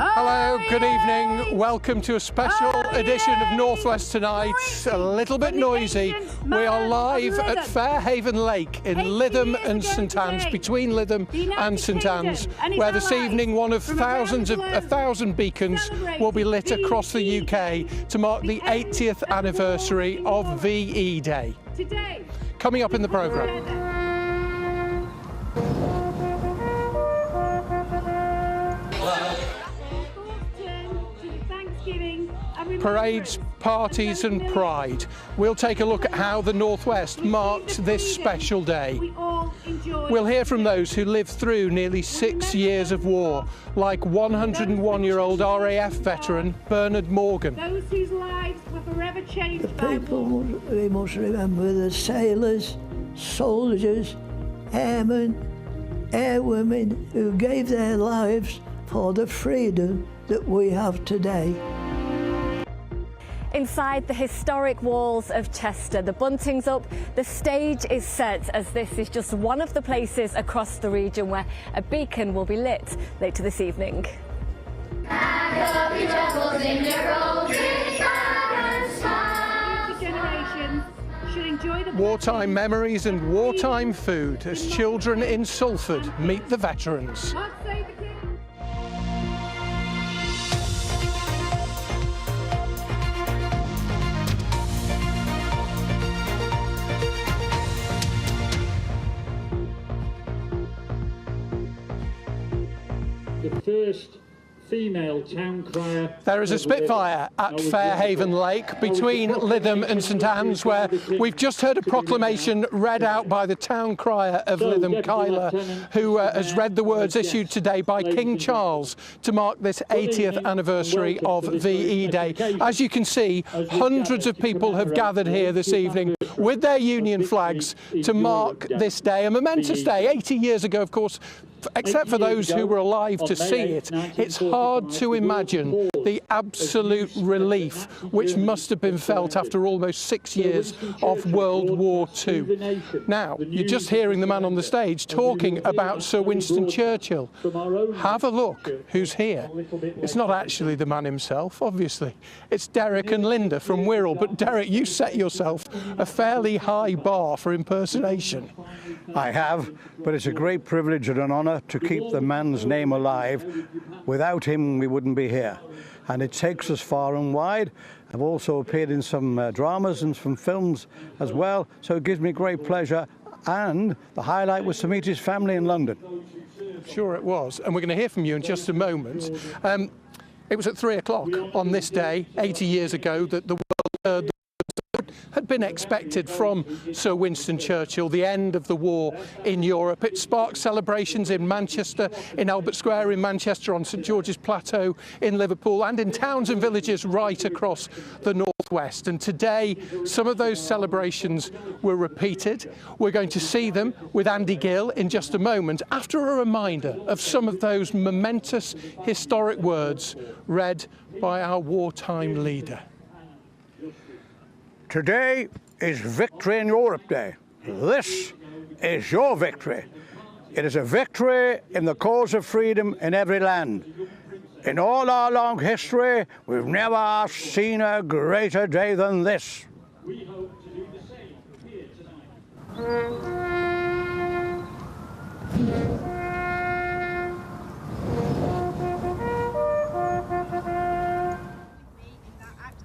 Hello, good evening. Welcome to a special edition of Northwest Tonight. A little bit noisy. We are live at Fairhaven Lake in Lytham and St Anne's, between Lytham and St Anne's, where this evening one of thousands of 1,000 beacons will be lit across the UK to mark the 80th anniversary of VE Day. Coming up in the programme. Parades, parties and pride. We'll take a look at how the Northwest marked this special day. We'll hear from those who lived through nearly 6 years of war, like 101-year-old RAF veteran Bernard Morgan. Those whose lives were forever changed the people we must remember the sailors, soldiers, airmen, airwomen who gave their lives for the freedom that we have today. Inside the historic walls of Chester, the bunting's up, the stage is set, as this is just one of the places across the region where a beacon will be lit later this evening. Wartime memories and wartime food as children in Salford meet the veterans. The first female town crier. There is a Spitfire at Fairhaven Lake between Lytham and St Anne's, where we've just heard a proclamation read out by the town crier of Lytham, Kyla, who has read the words issued today by King Charles to mark this 80th anniversary of VE Day. As you can see, hundreds of people have gathered here this evening with their Union flags to mark this day, a momentous day. 80 years ago, of course, except for those who were alive to see it, it's hard to imagine the absolute relief which must have been felt after almost 6 years of World War II. Now, you're just hearing the man on the stage talking about Sir Winston Churchill. Have a look who's here. It's not actually the man himself, obviously. It's Derek and Linda from Wirral. But Derek, you set yourself a fairly high bar for impersonation. I have, but it's a great privilege and an honour to keep the man's name alive. Without him, we wouldn't be here. And it takes us far and wide. I've also appeared in some dramas and some films as well, so it gives me great pleasure. And the highlight was to meet his family in London. Sure it was, and we're going to hear from you in just a moment. It was at 3 o'clock on this day, 80 years ago, that the world heard the had been expected from Sir Winston Churchill, the end of the war in Europe. It sparked celebrations in Manchester, in Albert Square in Manchester, on St George's Plateau in Liverpool, and in towns and villages right across the Northwest. And today, some of those celebrations were repeated. We're going to see them with Andy Gill in just a moment, after a reminder of some of those momentous historic words read by our wartime leader. Today is Victory in Europe Day. This is your victory. It is a victory in the cause of freedom in every land. In all our long history, we've never seen a greater day than this. We hope to do the same here tonight.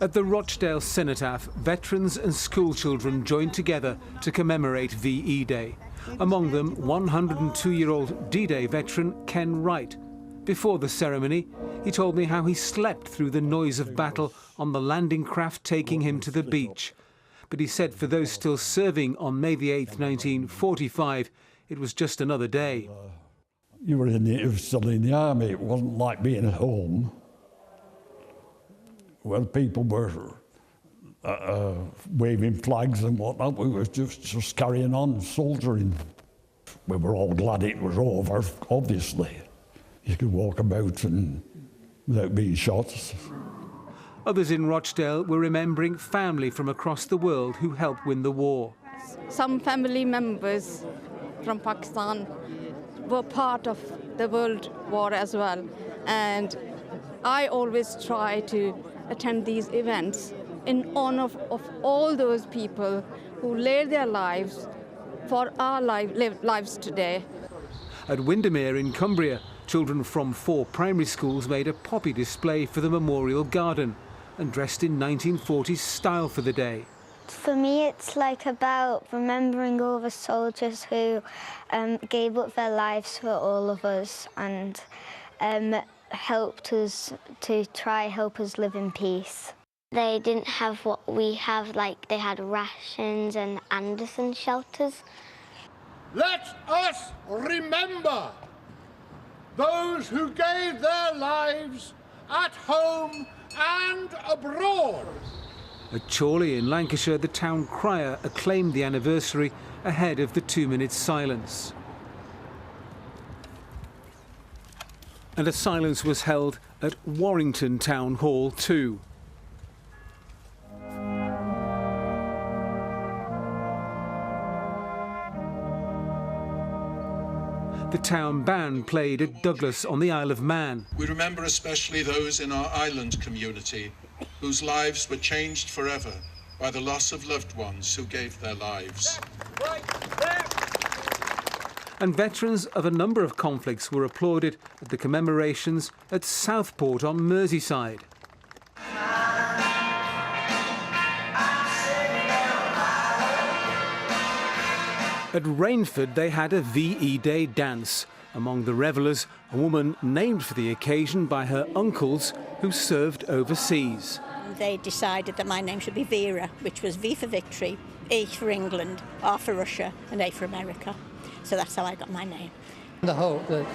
At the Rochdale Cenotaph, veterans and schoolchildren joined together to commemorate VE Day. Among them, 102-year-old D-Day veteran Ken Wright. Before the ceremony, he told me how he slept through the noise of battle on the landing craft taking him to the beach. But he said for those still serving on May the 8th, 1945, it was just another day. You were still in the army. It wasn't like being at home. Well, people were waving flags and whatnot. We were just carrying on, soldiering. We were all glad it was over, obviously. You could walk about and without being shot. Others in Rochdale were remembering family from across the world who helped win the war. Some family members from Pakistan were part of the World War as well, and I always try to attend these events in honor of all those people who laid their lives for our lives today. At Windermere in Cumbria, children from 4 primary schools made a poppy display for the memorial garden and dressed in 1940s style for the day. For me, it's like about remembering all the soldiers who gave up their lives for all of us and helped us to try help us live in peace. They didn't have what we have, like they had rations and Anderson shelters. Let us remember those who gave their lives at home and abroad. At Chorley in Lancashire, the town crier acclaimed the anniversary ahead of the 2-minute silence. And a silence was held at Warrington Town Hall too. The town band played at Douglas on the Isle of Man. We remember especially those in our island community whose lives were changed forever by the loss of loved ones who gave their lives. And veterans of a number of conflicts were applauded at the commemorations at Southport on Merseyside. At Rainford, they had a VE Day dance. Among the revellers, a woman named for the occasion by her uncles who served overseas. They decided that my name should be Vera, which was V for victory, E for England, R for Russia, and A for America. So that's how I got my name. The hope that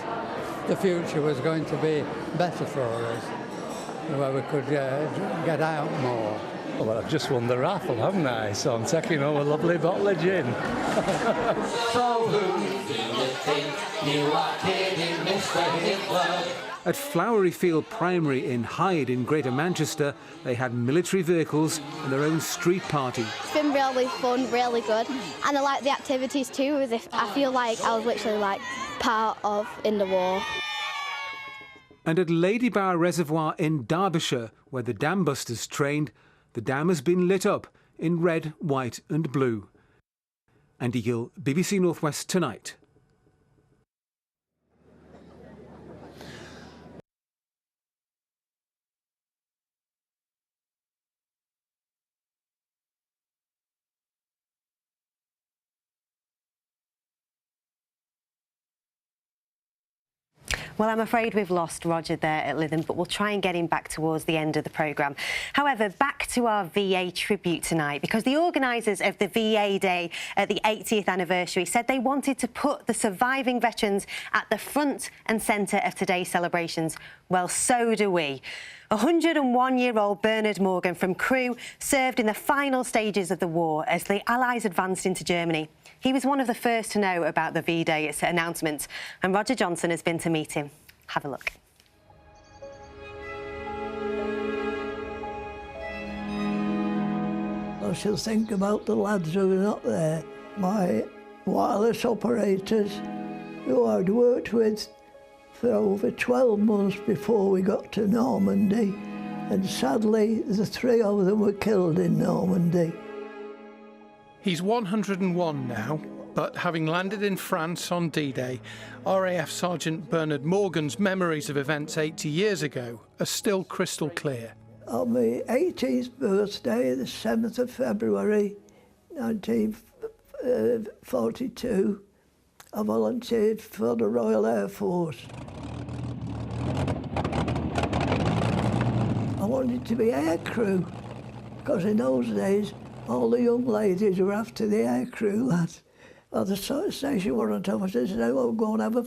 the future was going to be better for us, where we could get out more. Well, I've just won the raffle, haven't I? So I'm taking home a lovely bottle of gin. At Flowery Field Primary in Hyde in Greater Manchester, they had military vehicles and their own street party. It's been really fun, really good, and I like the activities too, as if I feel like I was literally like part of in the war. And at Ladybower Reservoir in Derbyshire, where the dam busters trained, the dam has been lit up in red, white and blue. Andy Gill, BBC North West Tonight. Well, I'm afraid we've lost Roger there at Lytham, but we'll try and get him back towards the end of the programme. However, back to our VA tribute tonight, because the organisers of the VA Day at the 80th anniversary said they wanted to put the surviving veterans at the front and centre of today's celebrations. Well, so do we. 101-year-old Bernard Morgan from Crewe served in the final stages of the war as the Allies advanced into Germany. He was one of the first to know about the V-Day announcement, and Roger Johnson has been to meet him. Have a look. I shall think about the lads who were not there. My wireless operators, who I'd worked with for over 12 months before we got to Normandy, and sadly the 3 of them were killed in Normandy. He's 101 now, but having landed in France on D-Day, RAF Sergeant Bernard Morgan's memories of events 80 years ago are still crystal clear. On my 18th birthday, the 7th of February 1942, I volunteered for the Royal Air Force. I wanted to be air crew, because in those days, all the young ladies were after the air crew lads. Well, the station warrant officer said, "Oh, go and have a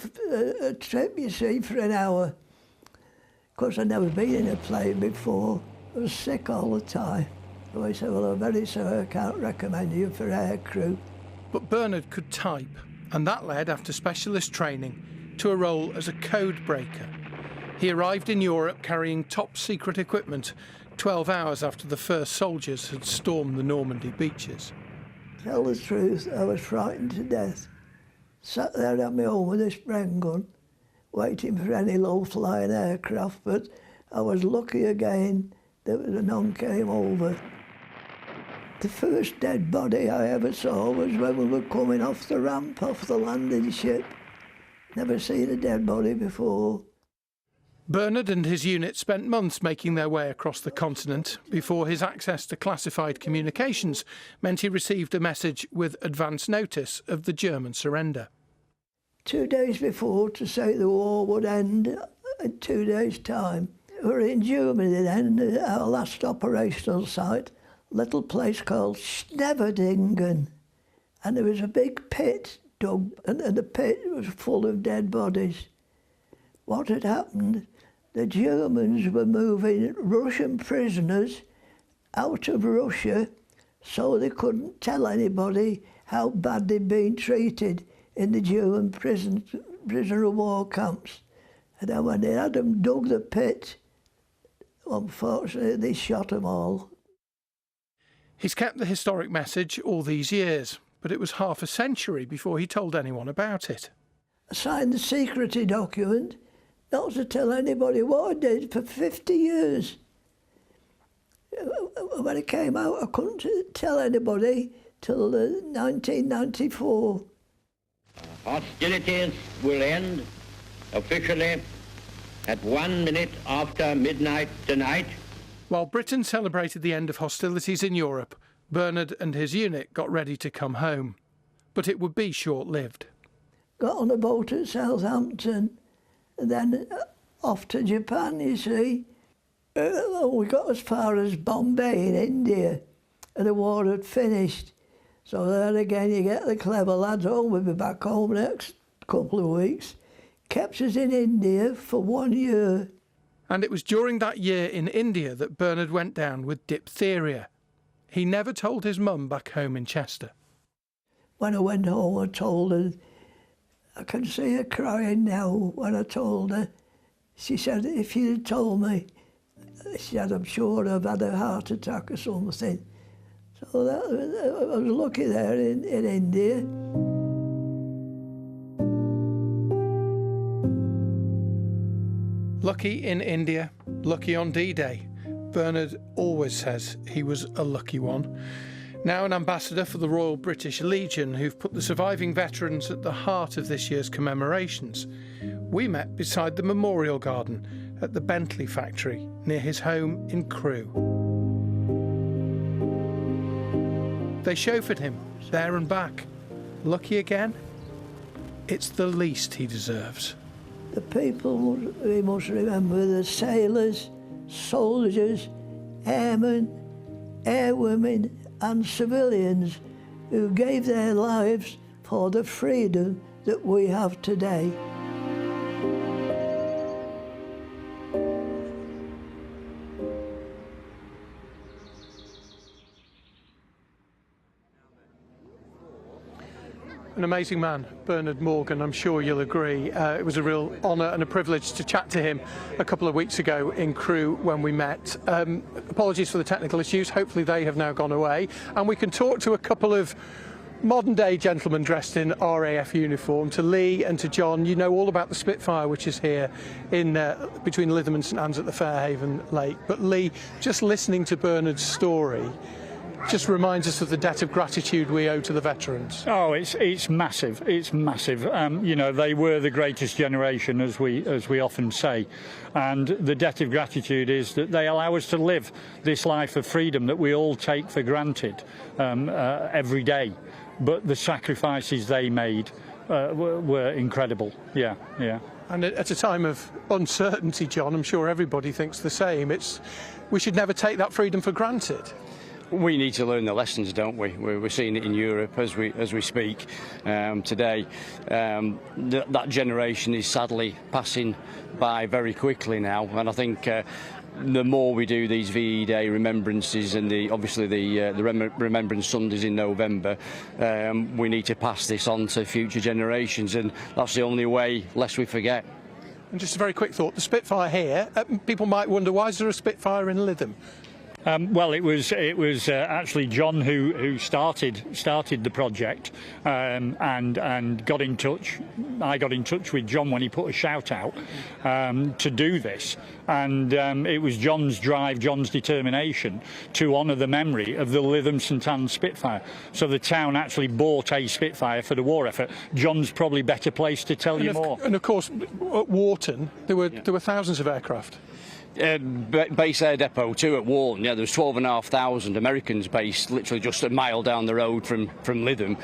trip, you see, for an hour." Of course, I'd never been in a plane before. I was sick all the time. So I said, "Well, I'm very sorry, I can't recommend you for air crew." But Bernard could type, and that led, after specialist training, to a role as a code breaker. He arrived in Europe carrying top-secret equipment 12 hours after the first soldiers had stormed the Normandy beaches. Tell the truth, I was frightened to death. Sat there at my home with a spring gun, waiting for any low-flying aircraft, but I was lucky again that the nun came over. The first dead body I ever saw was when we were coming off the ramp off the landing ship. Never seen a dead body before. Bernard and his unit spent months making their way across the continent before his access to classified communications meant he received a message with advance notice of the German surrender. 2 days before, to say the war would end in 2 days' time. We were in Germany then, our last operational site, a little place called Schneverdingen. And there was a big pit dug, and the pit was full of dead bodies. What had happened, the Germans were moving Russian prisoners out of Russia so they couldn't tell anybody how bad they'd been treated in the German prisoner of war camps. And then when they had them dug the pit, unfortunately they shot them all. He's kept the historic message all these years, but it was half a century before he told anyone about it. I signed the secrecy document not to tell anybody what I did for 50 years. When it came out, I couldn't tell anybody till 1994. Hostilities will end officially at 1 minute after midnight tonight. While Britain celebrated the end of hostilities in Europe, Bernard and his unit got ready to come home. But it would be short-lived. Got on a boat at Southampton, and then off to Japan, you see. We got as far as Bombay in India, and the war had finished. So then again, you get the clever lads, oh, we'll be back home next couple of weeks. Kept us in India for 1 year. And it was during that year in India that Bernard went down with diphtheria. He never told his mum back home in Chester. When I went home, I told her, I can see her crying now when I told her. She said, if you'd have told me, she said, I'm sure I've had a heart attack or something. So I was lucky there in India. Lucky in India, lucky on D-Day. Bernard always says he was a lucky one. Now an ambassador for the Royal British Legion, who've put the surviving veterans at the heart of this year's commemorations. We met beside the Memorial Garden at the Bentley factory near his home in Crewe. They chauffeured him there and back. Lucky again? It's the least he deserves. The people, we must remember, the sailors, soldiers, airmen, airwomen and civilians who gave their lives for the freedom that we have today. An amazing man, Bernard Morgan, I'm sure you'll agree. It was a real honour and a privilege to chat to him a couple of weeks ago in Crewe when we met. Apologies for the technical issues, hopefully they have now gone away. And we can talk to a couple of modern-day gentlemen dressed in RAF uniform, to Lee and to John. You know all about the Spitfire, which is here in between Lytham and St Anne's at the Fairhaven Lake. But Lee, just listening to Bernard's story, just reminds us of the debt of gratitude we owe to the veterans. Oh, it's massive. It's massive. You know, they were the greatest generation, as we often say, and the debt of gratitude is that they allow us to live this life of freedom that we all take for granted every day. But the sacrifices they made were incredible. Yeah, yeah. And at a time of uncertainty, John, I'm sure everybody thinks the same. We should never take that freedom for granted. We need to learn the lessons, don't we? We're seeing it in Europe as we speak today. That generation is sadly passing by very quickly now, and I think the more we do these VE Day remembrances and obviously the Remembrance Sundays in November, we need to pass this on to future generations, and that's the only way, lest we forget. And just a very quick thought, the Spitfire here, people might wonder, why is there a Spitfire in Lytham? Well, it was actually John who started the project and got in touch. I got in touch with John when he put a shout out to do this, and it was John's drive, John's determination to honour the memory of the Lytham St Anne's Spitfire. So the town actually bought a Spitfire for the war effort. John's probably better placed to tell you more. And of course, at Wharton, there were thousands of aircraft. Base Air Depot 2 at Wharton, yeah, there was 12,500 Americans based literally just a mile down the road from Lytham.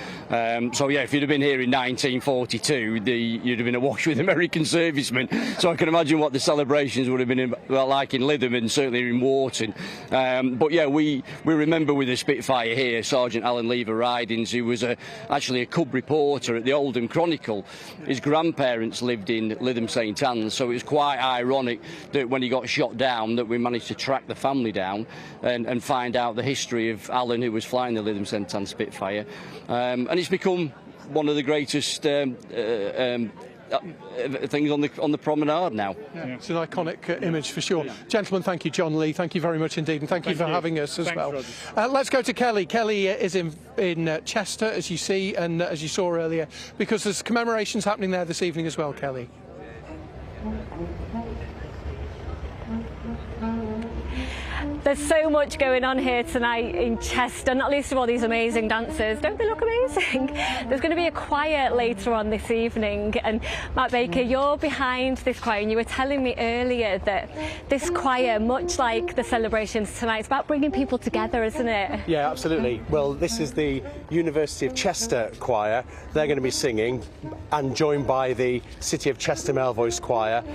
So yeah, if you'd have been here in 1942, you'd have been awash with American servicemen. So I can imagine what the celebrations would have been like in Lytham and certainly in Wharton. But yeah, we remember with the Spitfire here, Sergeant Alan Lever Ridings, who was actually a cub reporter at the Oldham Chronicle. His grandparents lived in Lytham St Anne's, so it was quite ironic that when he got shot down that we managed to track the family down and find out the history of Alan, who was flying the Lytham St Anne's Spitfire, and it's become one of the greatest things on the promenade now. Yeah, it's an iconic image for sure. Yeah. Gentlemen, thank you. John Lee, thank you very much indeed, and thank you for having us as well. Let's go to Kelly. Kelly is in Chester, as you see, and as you saw earlier, because there's commemorations happening there this evening as well, Kelly. There's so much going on here tonight in Chester, not least of all these amazing dancers. Don't they look amazing? There's going to be a choir later on this evening, and Matt Baker, you're behind this choir, and you were telling me earlier that this choir, much like the celebrations tonight, it's about bringing people together, isn't it? Yeah, absolutely. Well, this is the University of Chester choir. They're going to be singing and joined by the City of Chester Male Voice Choir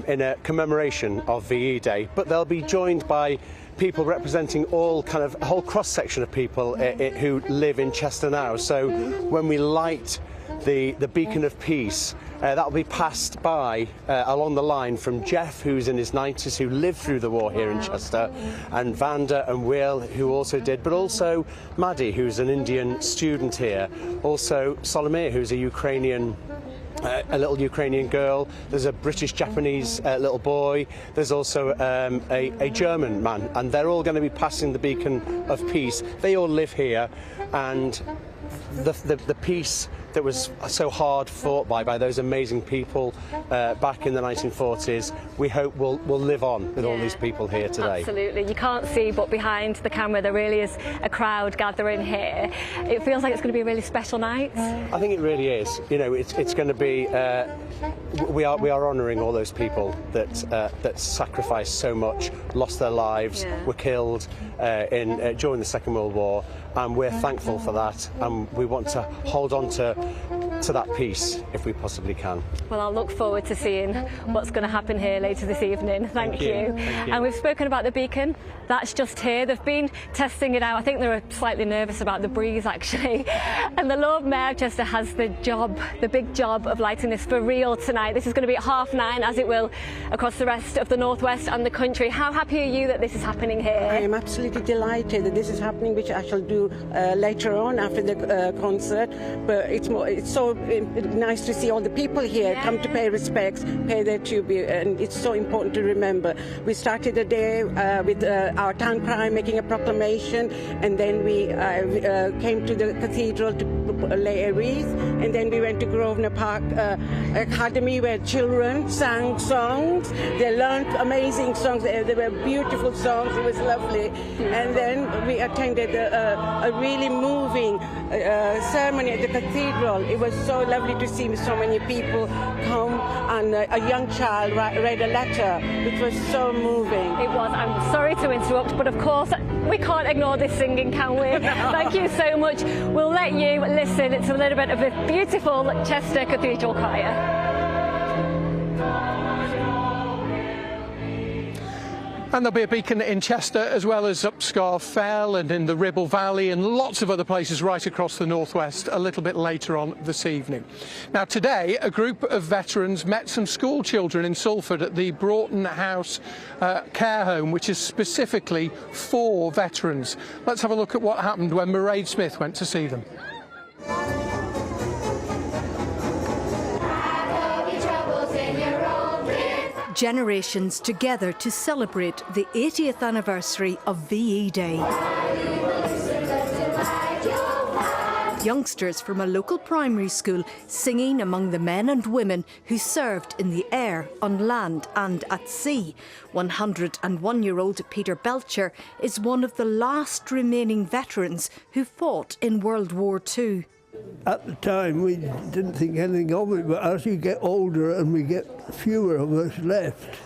in a commemoration of VE Day, but they'll be joined by people representing all kind of a whole cross-section of people who live in Chester now. So when we light the beacon of peace, that will be passed by along the line from Jeff, who's in his 90s, who lived through the war here in Chester, and Vanda and Will, who also did, but also Maddie, who's an Indian student here, also Solomir, who's a Ukrainian a little Ukrainian girl, there's a British-Japanese little boy, there's also a German man, and they're all going to be passing the beacon of peace. They all live here, and the peace that was so hard fought by those amazing people back in the 1940s, we hope will live on with all these people here today. Absolutely. You can't see, but behind the camera there really is a crowd gathering here. It feels like it's going to be a really special night. I think it really is. You know, it's going to be. We are honouring all those people that sacrificed so much, lost their lives, were killed during the Second World War, and we're thankful for that, and we want to hold on to that peace if we possibly can. Well, I'll look forward to seeing what's going to happen here later this evening. Thank you. And we've spoken about the beacon. That's just here. They've been testing it out. I think they were slightly nervous about the breeze, actually. And the Lord Mayor of Chester has the big job of lighting this for real tonight. This is going to be at 9:30, as it will across the rest of the northwest and the country. How happy are you that this is happening here? I am absolutely delighted that this is happening, which I shall do later on after the concert. But it's so nice to see all the people here come to pay respects, pay their tribute, and it's so important to remember. We started the day with our town crier making a proclamation, and then we came to the cathedral to lay a wreath, and then we went to Grosvenor Park Academy where children sang songs. They learned amazing songs. They were beautiful songs. It was lovely. And then we attended a really moving ceremony at the cathedral. It was so lovely to see so many people come, and a young child read a letter, which was so moving. It was. I'm sorry to interrupt, but of course we can't ignore this singing, can we? Thank you so much. We'll let you listen to a little bit of the beautiful Chester Cathedral Choir. And there'll be a beacon in Chester as well as up Scar Fell and in the Ribble Valley and lots of other places right across the northwest a little bit later on this evening. Now today a group of veterans met some school children in Salford at the Broughton House care home, which is specifically for veterans. Let's have a look at what happened when Mairead Smith went to see them. Generations together to celebrate the 80th anniversary of VE Day. Youngsters from a local primary school singing among the men and women who served in the air, on land and at sea. 101-year-old Peter Belcher is one of the last remaining veterans who fought in World War II. At the time, we didn't think anything of it, but as you get older and we get fewer of us left,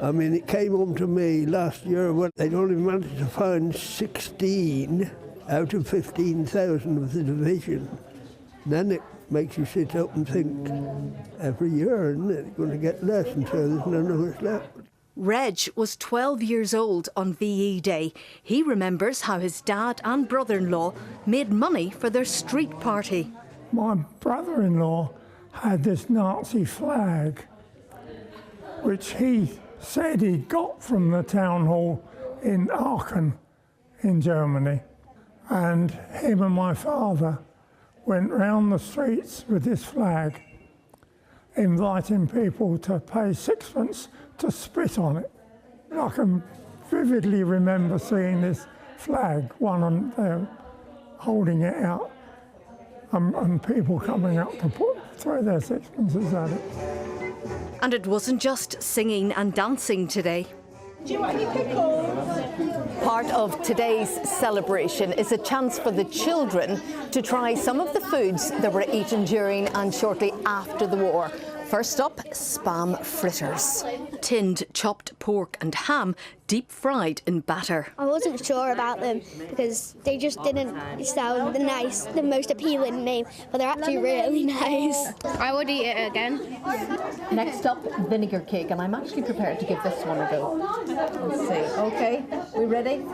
I mean, it came home to me last year when they'd only managed to find 16 out of 15,000 of the division. Then it makes you sit up and think, every year, isn't it, going to get less until there's none of us left. Reg was 12 years old on VE Day. He remembers how his dad and brother-in-law made money for their street party. My brother-in-law had this Nazi flag, which he said he got from the town hall in Aachen in Germany. And him and my father went round the streets with this flag, inviting people to pay sixpence to spit on it. I can vividly remember seeing this flag, one on there, holding it out, and people coming up to throw their sixpences at it. And it wasn't just singing and dancing today. Do you want any pickles? Part of today's celebration is a chance for the children to try some of the foods that were eaten during and shortly after the war. First up, spam fritters. Tinned chopped pork and ham, deep fried in batter. I wasn't sure about them because they just didn't sound the most appealing name, but they're actually really nice. I would eat it again. Next up, vinegar cake, and I'm actually prepared to give this one a go. Let's see. Okay, we ready?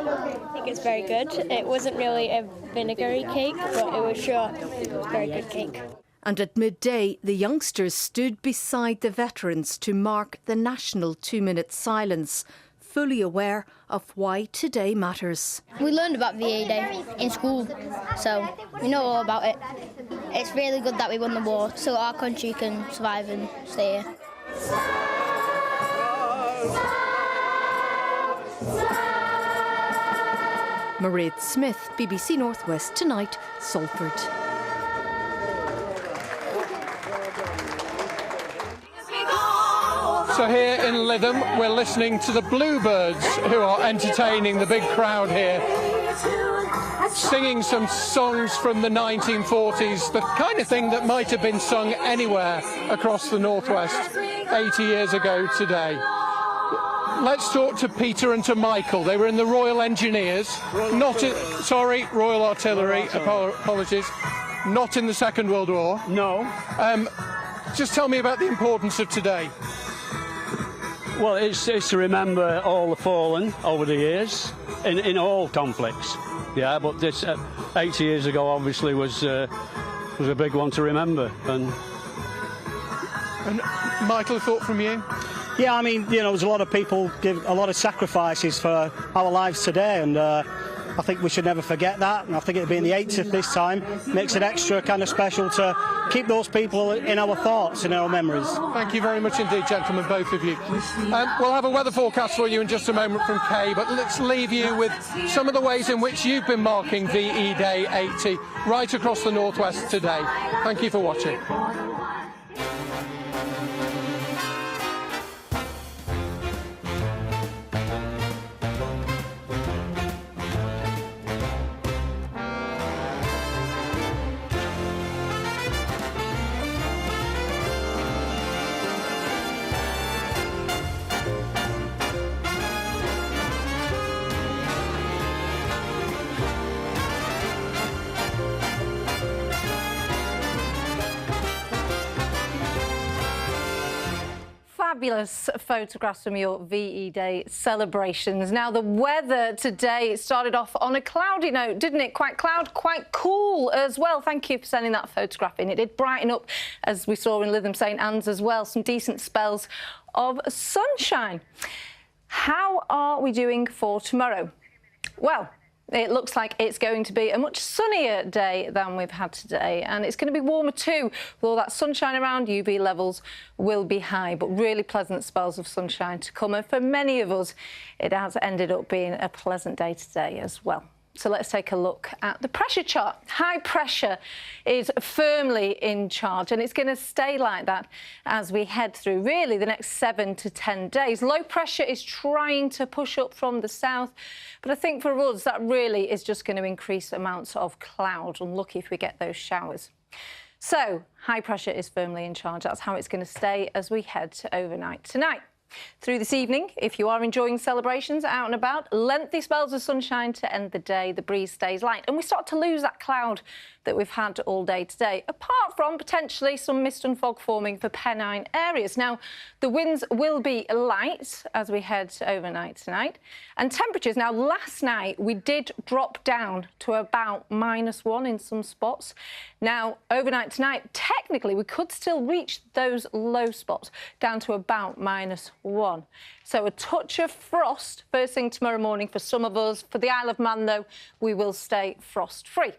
I think it's very good. It wasn't really a vinegary cake, but it was sure a very good cake. And at midday, the youngsters stood beside the veterans to mark the national 2-minute silence, fully aware of why today matters. We learned about VE Day in school, so we know all about it. It's really good that we won the war, so our country can survive and stay here. Mairead Smith, BBC Northwest Tonight, Salford. So here in Lytham, we're listening to the Bluebirds, who are entertaining the big crowd here, singing some songs from the 1940s, the kind of thing that might have been sung anywhere across the Northwest 80 years ago today. Let's talk to Peter and to Michael. They were in the Royal Engineers, Royal Artillery, apologies, not in the Second World War. No. Just tell me about the importance of today. Well, it's to remember all the fallen over the years in all conflicts. Yeah, but this 80 years ago obviously was a big one to remember. And Michael, a thought from you? Yeah, I mean, there's a lot of people give a lot of sacrifices for our lives today, and I think we should never forget that. And I think it'll be in the 80th this time. Makes it extra kind of special to keep those people in our thoughts, in our memories. Thank you very much indeed, gentlemen, both of you. We'll have a weather forecast for you in just a moment from Kay, but let's leave you with some of the ways in which you've been marking VE Day 80 right across the Northwest today. Thank you for watching. Fabulous photographs from your VE Day celebrations. Now, the weather today started off on a cloudy note, didn't it? Quite cool as well. Thank you for sending that photograph in. It did brighten up, as we saw in Lytham St Anne's as well. Some decent spells of sunshine. How are we doing for tomorrow? Well, It looks like it's going to be a much sunnier day than we've had today, and it's going to be warmer too. With all that sunshine around, UV levels will be high, but really pleasant spells of sunshine to come. And for many of us, it has ended up being a pleasant day today as well. So let's take a look at the pressure chart. High pressure is firmly in charge, and it's going to stay like that as we head through really the next 7 to 10 days. Low pressure is trying to push up from the south, but I think for us that really is just going to increase amounts of cloud. Unlucky if we get those showers. So high pressure is firmly in charge. That's how it's going to stay as we head to overnight tonight. Through this evening, if you are enjoying celebrations out and about, lengthy spells of sunshine to end the day. The breeze stays light and we start to lose that cloud that we've had all day today, apart from potentially some mist and fog forming for Pennine areas. Now, the winds will be light as we head to overnight tonight. And temperatures, now last night we did drop down to about -1 in some spots. Now, overnight tonight, technically we could still reach those low spots down to about -1. So a touch of frost first thing tomorrow morning for some of us. For the Isle of Man, though, we will stay frost-free.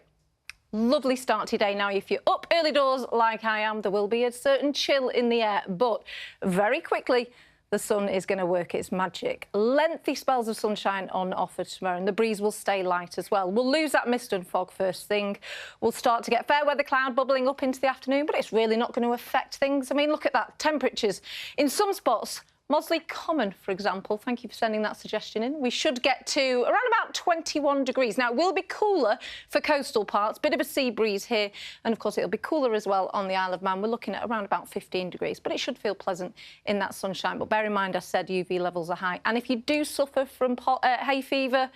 Lovely start to your day. Now, if you're up early doors like I am, there will be a certain chill in the air, but very quickly the sun is going to work its magic. Lengthy spells of sunshine on offer tomorrow, and the breeze will stay light as well. We'll lose that mist and fog first thing. We'll start to get fair weather cloud bubbling up into the afternoon, but it's really not going to affect things. I mean, look at that. Temperatures in some spots, Mosley Common, for example, thank you for sending that suggestion in. We should get to around about 21 degrees. Now, it will be cooler for coastal parts, bit of a sea breeze here, and of course it'll be cooler as well on the Isle of Man. We're looking at around about 15 degrees, but it should feel pleasant in that sunshine. But bear in mind, I said UV levels are high, and if you do suffer from hay fever,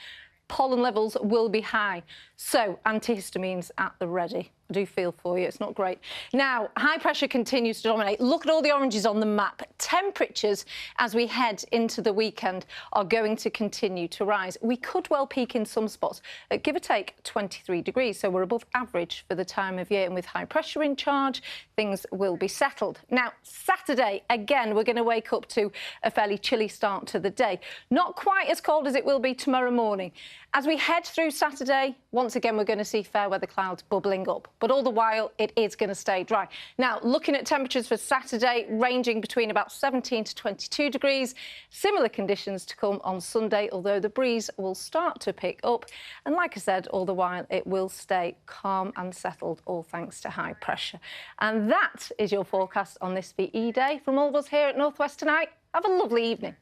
pollen levels will be high. So antihistamines at the ready. I do feel for you, it's not great. Now, high pressure continues to dominate. Look at all the oranges on the map. Temperatures as we head into the weekend are going to continue to rise. We could well peak in some spots at give or take 23 degrees, so we're above average for the time of year, and with high pressure in charge, things will be settled. Now, Saturday, again, we're going to wake up to a fairly chilly start to the day. Not quite as cold as it will be tomorrow morning. As we head through Saturday, once again, we're going to see fair weather clouds bubbling up, but all the while, it is going to stay dry. Now, looking at temperatures for Saturday, ranging between about 17 to 22 degrees. Similar conditions to come on Sunday, although the breeze will start to pick up. And like I said, all the while, it will stay calm and settled, all thanks to high pressure. And that is your forecast on this VE Day. From all of us here at North West Tonight, have a lovely evening.